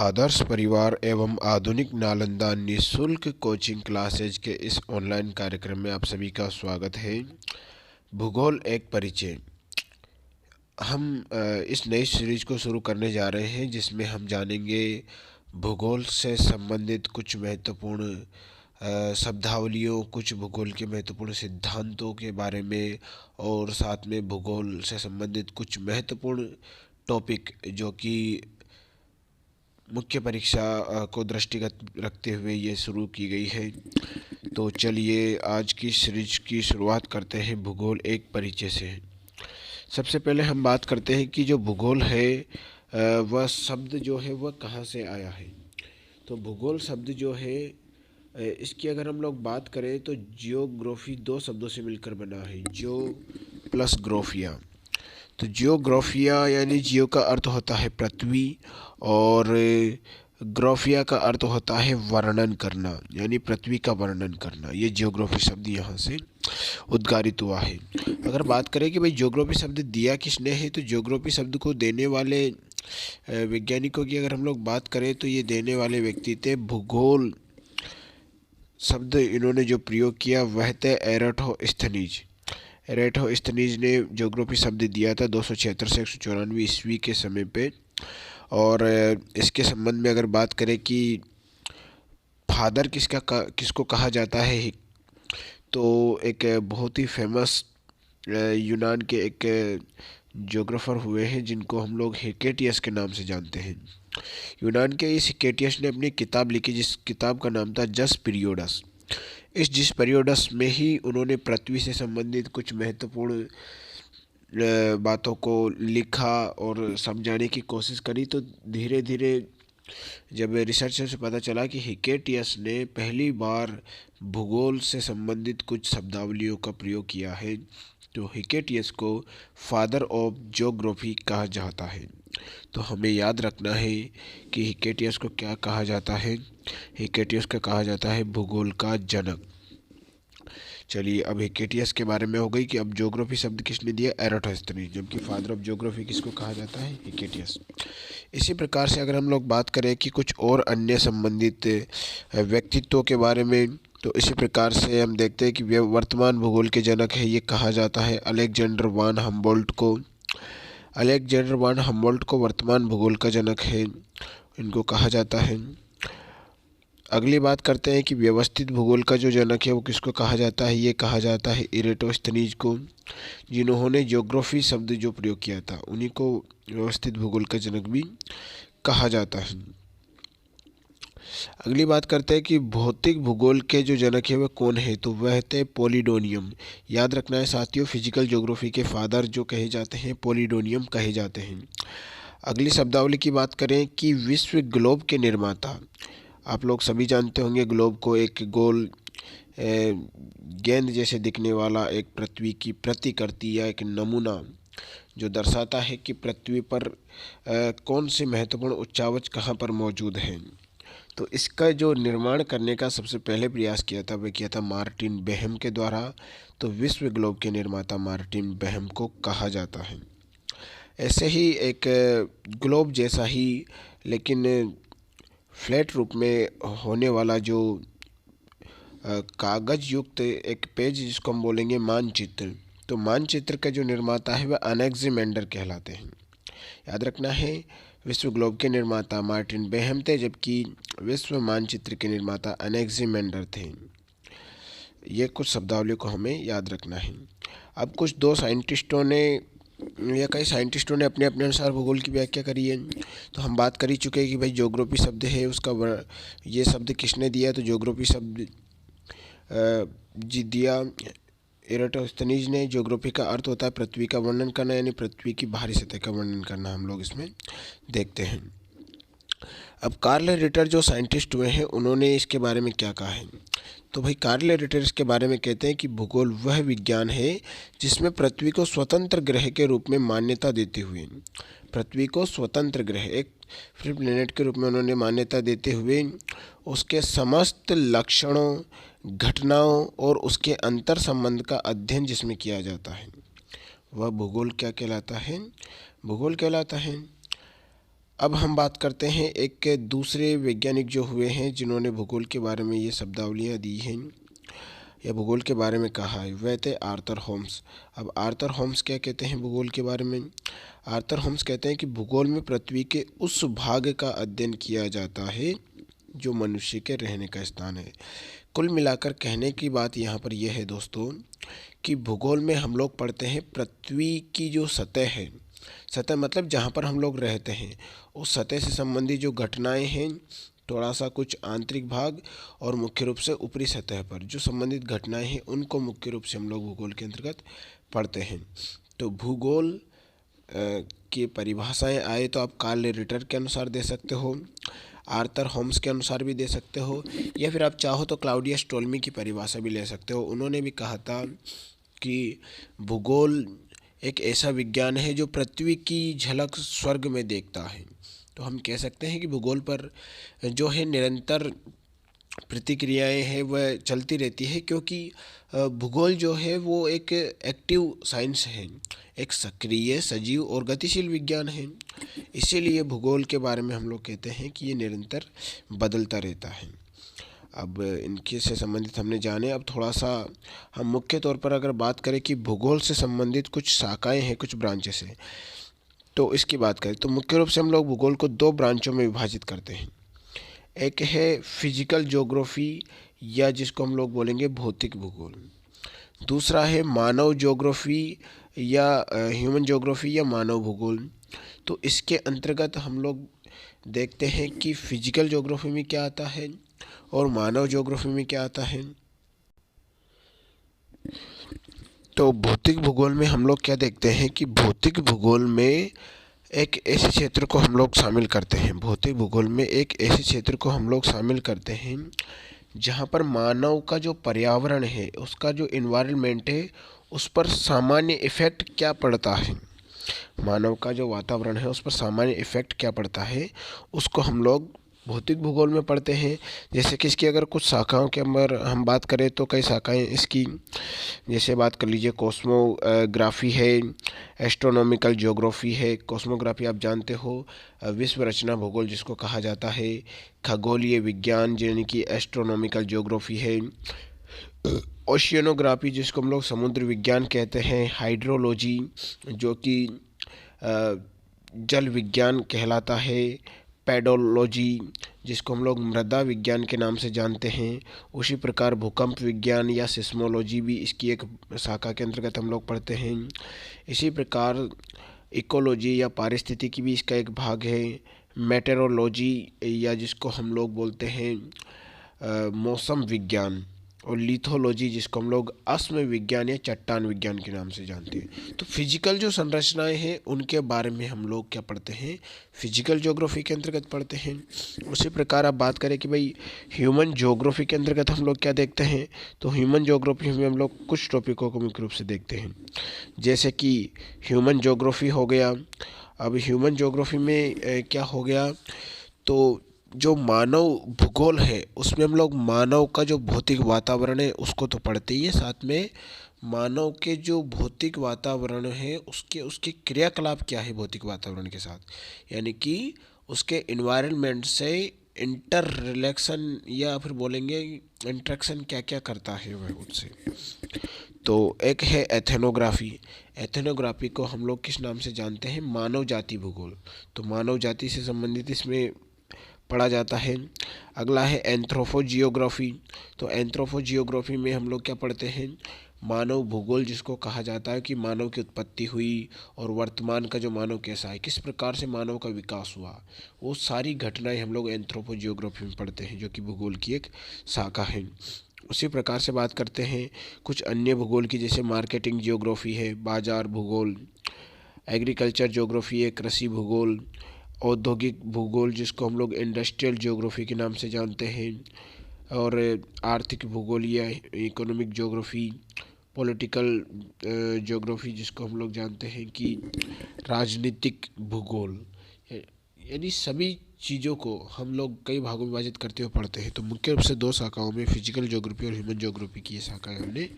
आदर्श परिवार एवं आधुनिक नालंदा निःशुल्क कोचिंग क्लासेज के इस ऑनलाइन कार्यक्रम में आप सभी का स्वागत है। भूगोल एक परिचय। हम इस नई सीरीज को शुरू करने जा रहे हैं जिसमें हम जानेंगे भूगोल से संबंधित कुछ महत्वपूर्ण शब्दावलियों, कुछ भूगोल के महत्वपूर्ण सिद्धांतों के बारे में और साथ में भूगोल से संबंधित कुछ महत्वपूर्ण टॉपिक जो कि मुख्य परीक्षा को दृष्टिगत रखते हुए ये शुरू की गई है। तो चलिए आज की सीरीज की शुरुआत करते हैं भूगोल एक परिचय से। सबसे पहले हम बात करते हैं कि जो भूगोल है वह शब्द जो है वह कहाँ से आया है। तो भूगोल शब्द जो है इसकी अगर हम लोग बात करें तो जियोग्राफी दो शब्दों से मिलकर बना है, जियो प्लस ग्राफिया। तो जियोग्राफिया यानी जियो का अर्थ होता है पृथ्वी और ग्राफिया का अर्थ होता है वर्णन करना, यानी पृथ्वी का वर्णन करना। ये जियोग्राफी शब्द यहाँ से उद्गारित हुआ है। अगर बात करें कि भाई जियोग्राफी शब्द दिया किसने है, तो जियोग्राफी शब्द को देने वाले वैज्ञानिकों की अगर हम लोग बात करें तो ये देने वाले व्यक्ति थे, भूगोल शब्द इन्होंने जो प्रयोग किया वह थे एराटोस्थनीज। एराटोस्थनीज ने जियोग्राफी शब्द दिया था 276 से 194 ईस्वी के समय पे। और इसके संबंध में अगर बात करें कि फादर किसको कहा जाता है, तो एक बहुत ही फेमस यूनान के एक जियोग्राफर हुए हैं जिनको हम लोग हिकेटियस के नाम से जानते हैं। यूनान के इस हिकेटियस ने अपनी किताब लिखी जिस किताब का नाम था जस पीरियोडस। इस जिस पीरियोडस में ही उन्होंने पृथ्वी से संबंधित कुछ महत्वपूर्ण बातों को लिखा और समझाने की कोशिश करी। तो धीरे धीरे जब रिसर्चर से पता चला कि हिकेटियस ने पहली बार भूगोल से संबंधित कुछ शब्दावलियों का प्रयोग किया है, तो हिकेटियस को फादर ऑफ जियोग्राफी कहा जाता है। तो हमें याद रखना है कि हिकेटियस को क्या कहा जाता है। हिकेटियस को कहा जाता है भूगोल का जनक। चलिए अब हिकेटियस के बारे में हो गई कि अब ज्योग्राफी शब्द किसने दिया, एराटोस्थनीज, जबकि फादर ऑफ ज्योग्राफी किसको कहा जाता है, हिकेटियस। इसी प्रकार से अगर हम लोग बात करें कि कुछ और अन्य संबंधित व्यक्तित्वों के बारे में, तो इसी प्रकार से हम देखते हैं कि वे वर्तमान भूगोल के जनक है, ये कहा जाता है अलेक्जेंडर वान हम्बोल्ट को। अलेक्जेंडर वान हम्बोल्ट को वर्तमान भूगोल का जनक है, इनको कहा जाता है। अगली बात करते हैं कि व्यवस्थित भूगोल का जो जनक है वो किसको कहा जाता है, ये कहा जाता है एराटोस्थनीज को, जिन्होंने ज्योग्राफी शब्द जो प्रयोग किया था उन्हीं को व्यवस्थित भूगोल का जनक भी कहा जाता है। अगली बात करते हैं कि भौतिक भूगोल के जो जनक है वह कौन है, तो वह थे पोलिडोनियम। याद रखना है साथियों, फिजिकल ज्योग्राफी के फादर जो कहे जाते हैं पोलिडोनियम कहे जाते हैं। अगली शब्दावली की बात करें कि विश्व ग्लोब के निर्माता। आप लोग सभी जानते होंगे ग्लोब को, एक गोल गेंद जैसे दिखने वाला एक पृथ्वी की प्रतिकृति या एक नमूना जो दर्शाता है कि पृथ्वी पर कौन से महत्वपूर्ण उच्चावच कहाँ पर मौजूद हैं। तो इसका जो निर्माण करने का सबसे पहले प्रयास किया था वह किया था मार्टिन बेहम के द्वारा। तो विश्व ग्लोब के निर्माता मार्टिन बेहम को कहा जाता है। ऐसे ही एक ग्लोब जैसा ही लेकिन फ्लैट रूप में होने वाला जो कागज युक्त एक पेज जिसको हम बोलेंगे मानचित्र, तो मानचित्र का जो निर्माता है वह अनेक्सिमेंडर कहलाते हैं। याद रखना है विश्व ग्लोब के निर्माता मार्टिन बेहम थे, जबकि विश्व मानचित्र के निर्माता अनेक्सिमेंडर थे। ये कुछ शब्दावली को हमें याद रखना है। अब कुछ दो साइंटिस्टों ने या कई साइंटिस्टों ने अपने अपने अनुसार भूगोल की व्याख्या करी है। तो हम बात कर ही चुके हैं कि भाई ज्योग्राफी शब्द है उसका ये शब्द किसने दिया, तो ज्योग्राफी शब्द जी दिया एराटोस्थनीज ने। ज्योग्राफी का अर्थ होता है पृथ्वी का वर्णन करना, यानी पृथ्वी की बाहरी सतह का वर्णन करना हम लोग इसमें देखते हैं। अब कार्ल रिटर जो साइंटिस्ट हुए हैं उन्होंने इसके बारे में क्या कहा है, तो भाई कार्ल रिटर इसके बारे में कहते हैं कि भूगोल वह विज्ञान है जिसमें पृथ्वी को स्वतंत्र ग्रह के रूप में मान्यता देते हुए, पृथ्वी को स्वतंत्र ग्रह एक फ्री प्लेनेट के रूप में उन्होंने मान्यता देते हुए उसके समस्त लक्षणों, घटनाओं और उसके अंतर संबंध का अध्ययन जिसमें किया जाता है वह भूगोल क्या कहलाता है, भूगोल कहलाता है। अब हम बात करते हैं एक दूसरे वैज्ञानिक जो हुए हैं जिन्होंने भूगोल के बारे में ये शब्दावलियाँ दी हैं या भूगोल के बारे में कहा है, वह थे आर्थर होम्स। अब आर्थर होम्स क्या कहते हैं भूगोल के बारे में? आर्थर होम्स कहते हैं कि भूगोल में पृथ्वी के उस भाग का अध्ययन किया जाता है जो मनुष्य के रहने का स्थान है। कुल मिलाकर कहने की बात यहाँ पर यह है दोस्तों कि भूगोल में हम लोग पढ़ते हैं पृथ्वी की जो सतह है, सतह मतलब जहाँ पर हम लोग रहते हैं, उस सतह से संबंधित जो घटनाएं हैं, थोड़ा सा कुछ आंतरिक भाग और मुख्य रूप से ऊपरी सतह पर जो संबंधित घटनाएं हैं उनको मुख्य रूप से हम लोग भूगोल के अंतर्गत पढ़ते हैं। तो भूगोल की परिभाषाएं आए तो आप कार्ल रिटर के अनुसार दे सकते हो, आर्थर होम्स के अनुसार भी दे सकते हो, या फिर आप चाहो तो क्लाउडियस टोल्मी की परिभाषा भी ले सकते हो। उन्होंने भी कहा था कि भूगोल एक ऐसा विज्ञान है जो पृथ्वी की झलक स्वर्ग में देखता है। तो हम कह सकते हैं कि भूगोल पर जो है निरंतर प्रतिक्रियाएं हैं वह चलती रहती है, क्योंकि भूगोल जो है वो एक एक्टिव साइंस है, एक सक्रिय सजीव और गतिशील विज्ञान है। इसीलिए भूगोल के बारे में हम लोग कहते हैं कि ये निरंतर बदलता रहता है। अब इनके से संबंधित हमने जाने, अब थोड़ा सा हम मुख्य तौर पर अगर बात करें कि भूगोल से संबंधित कुछ शाखाएं हैं, कुछ ब्रांचेस हैं, तो इसकी बात करें तो मुख्य रूप से हम लोग भूगोल को दो ब्रांचों में विभाजित करते हैं। एक है फिजिकल ज्योग्राफी या जिसको हम लोग बोलेंगे भौतिक भूगोल, दूसरा है मानव ज्योग्राफी या ह्यूमन ज्योग्राफी या मानव भूगोल। तो इसके अंतर्गत हम लोग देखते हैं कि फिजिकल ज्योग्राफी में क्या आता है और मानव ज्योग्राफी में क्या आता है। तो भौतिक भूगोल में हम लोग क्या देखते हैं कि भौतिक भूगोल में एक ऐसे क्षेत्र को हम लोग शामिल करते हैं, भौतिक भूगोल में एक ऐसे क्षेत्र को हम लोग शामिल करते हैं जहाँ पर मानव का जो पर्यावरण है, उसका जो इन्वायरमेंट है, उस पर सामान्य इफ़ेक्ट क्या पड़ता है, मानव का जो वातावरण है उस पर सामान्य इफ़ेक्ट क्या पड़ता है, उसको हम लोग भौतिक भूगोल में पढ़ते हैं। जैसे कि इसकी अगर कुछ शाखाओं के अंदर हम बात करें तो कई शाखाएं इसकी, जैसे बात कर लीजिए कॉस्मोग्राफी है, एस्ट्रोनॉमिकल ज्योग्राफी है। कॉस्मोग्राफी आप जानते हो विश्व रचना भूगोल जिसको कहा जाता है, खगोलीय विज्ञान यानी कि एस्ट्रोनॉमिकल ज्योग्राफी है, ओशियनोग्राफी जिसको हम लोग समुद्र विज्ञान कहते हैं, हाइड्रोलॉजी जो कि जल विज्ञान कहलाता है, पेडोलॉजी जिसको हम लोग मृदा विज्ञान के नाम से जानते हैं, उसी प्रकार भूकंप विज्ञान या सिस्मोलॉजी भी इसकी एक शाखा के अंतर्गत हम लोग पढ़ते हैं। इसी प्रकार इकोलॉजी या पारिस्थितिकी भी इसका एक भाग है, मेटेरोलॉजी या जिसको हम लोग बोलते हैं मौसम विज्ञान, और लिथोलॉजी जिसको हम लोग अस्म विज्ञान या चट्टान विज्ञान के नाम से जानते हैं। तो फिजिकल जो संरचनाएं हैं उनके बारे में हम लोग क्या पढ़ते हैं, फिजिकल ज्योग्राफी के अंतर्गत पढ़ते हैं। उसी प्रकार आप बात करें कि भाई ह्यूमन ज्योग्राफी के अंतर्गत हम लोग क्या देखते हैं, तो ह्यूमन ज्योग्राफी में हम लोग कुछ टॉपिकों को मुख्य रूप से देखते हैं, जैसे कि ह्यूमन ज्योग्राफी हो गया। अब ह्यूमन ज्योग्राफी में क्या हो गया, तो जो मानव भूगोल है उसमें हम लोग मानव का जो भौतिक वातावरण है उसको तो पढ़ते ही है, साथ में मानव के जो भौतिक वातावरण है उसके उसके क्रियाकलाप क्या है भौतिक वातावरण के साथ, यानी कि उसके इन्वायरमेंट से इंटर रिलेक्शन या फिर बोलेंगे इंट्रैक्शन क्या क्या करता है वह उससे। तो एक है एथेनोग्राफी, एथेनोग्राफी को हम लोग किस नाम से जानते हैं, मानव जाति भूगोल। तो मानव जाति से संबंधित इसमें पढ़ा जाता है। अगला है एंथ्रोपोजियोग्राफी, तो एंथ्रोपोजियोग्राफी में हम लोग क्या पढ़ते हैं, मानव भूगोल जिसको कहा जाता है कि मानव की उत्पत्ति हुई और वर्तमान का जो मानव कैसा है, किस प्रकार से मानव का विकास हुआ, वो सारी घटनाएं हम लोग एंथ्रोपोजियोग्राफी में पढ़ते हैं जो कि भूगोल की एक शाखा है। उसी प्रकार से बात करते हैं कुछ अन्य भूगोल की, जैसे मार्केटिंग जियोग्राफी है, बाजार भूगोल, एग्रीकल्चर ज्योग्राफी है, कृषि भूगोल, औद्योगिक भूगोल जिसको हम लोग इंडस्ट्रियल ज्योग्राफी के नाम से जानते हैं, और आर्थिक भूगोल या इकोनॉमिक ज्योग्राफी, पॉलिटिकल ज्योग्राफी जिसको हम लोग जानते हैं कि राजनीतिक भूगोल। यानी सभी चीज़ों को हम लोग कई भागों में विभाजित करते हुए पढ़ते हैं। तो मुख्य रूप से दो शाखाओं में फिजिकल ज्योग्राफी और ह्यूमन ज्योग्राफी की ये शाखाएं हमने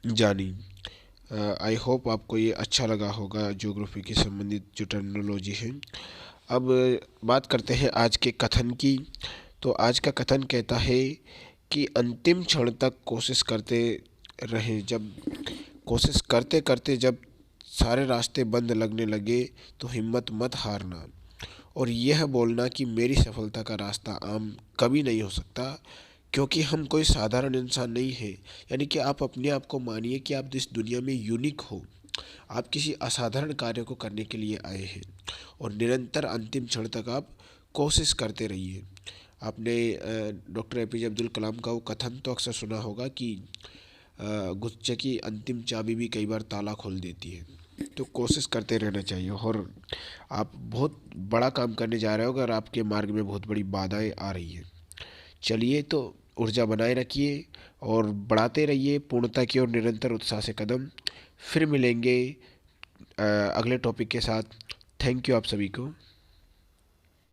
जानी। आई होप आपको ये अच्छा लगा होगा ज्योग्राफी के संबंधित जो टर्मिनोलॉजी है। अब बात करते हैं आज के कथन की। तो आज का कथन कहता है कि अंतिम क्षण तक कोशिश करते रहें। जब कोशिश करते करते जब सारे रास्ते बंद लगने लगे तो हिम्मत मत हारना और यह बोलना कि मेरी सफलता का रास्ता आम कभी नहीं हो सकता, क्योंकि हम कोई साधारण इंसान नहीं हैं। यानी कि आप अपने आप को मानिए कि आप इस दुनिया में यूनिक हो। आप किसी असाधारण कार्य को करने के लिए आए हैं और निरंतर अंतिम क्षण तक आप कोशिश करते रहिए। आपने डॉक्टर एपीजे अब्दुल कलाम का वो कथन तो अक्सर सुना होगा कि गुच्चे की अंतिम चाबी भी कई बार ताला खोल देती है। तो कोशिश करते रहना चाहिए और आप बहुत बड़ा काम करने जा रहे हो अगर आपके मार्ग में बहुत बड़ी बाधाएं आ रही हैं। चलिए, तो ऊर्जा बनाए रखिए और बढ़ाते रहिए पूर्णता की ओर निरंतर उत्साह से कदम। फिर मिलेंगे अगले टॉपिक के साथ। थैंक यू आप सभी को।